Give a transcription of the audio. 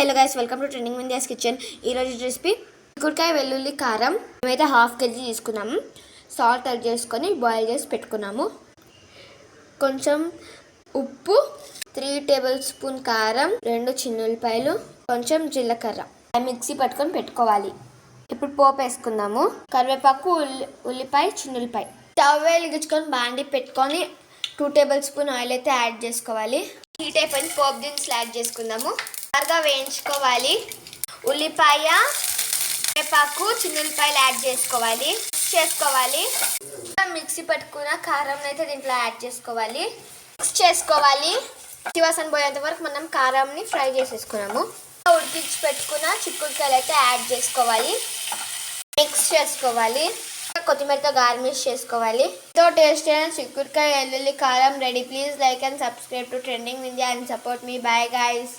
Hello guys, welcome to trending India's kitchen. ఈరోజు recipe చిక్కుడుకాయ వెల్లుల్లి కారం. మేమైతే హాఫ్ కేజీ తీసుకున్నాము. సాల్ట్ యాడ్ చేసుకొని బాయిల్ చేసి పెట్టుకున్నాము. కొంచెం ఉప్పు, 3 టేబుల్ స్పూన్ కారం, 2 చిన్న ఉల్లిపాయలు, కొంచెం జీలకర్ర మిక్సీ పట్టుకొని పెట్టుకోవాలి. ఇప్పుడు పోపు వేసుకుందాము. కరివేపాకు, ఉల్లిపాయ, చిన్న ఉల్లిపాయ. స్టవ్ వెలిగించుకొని బాండి పెట్టుకొని 2 టేబుల్ స్పూన్ ఆయిల్ అయితే యాడ్ చేసుకోవాలి. హీట్ అయిపోయిన పోపు దినుసులు యాడ్ చేసుకుందాము. బాగా వేయించుకోవాలి. ఉల్లిపాయ, కరివేపాకు, చిన్న ఉల్లిపాయలు యాడ్ చేసుకోవాలి. మిక్సీ పట్టుకున్న కారం అయితే దీంట్లో యాడ్ చేసుకోవాలి. మిక్స్ చేసుకోవాలి. పచ్చివాసన పోయేంత వరకు మనం కారంని ఫ్రై చేసేసుకున్నాము. ఉడికించి పెట్టుకున్న చిక్కుడుకాయలు అయితే యాడ్ చేసుకోవాలి. మిక్స్ చేసుకోవాలి. కొత్తిమీరతో గార్నిష్ చేసుకోవాలి. ఎంతో టేస్టీ అయిన చిక్కుడుకాయ వెల్లుల్లి కారం ready. Please like and subscribe to trending India and support me. Bye guys.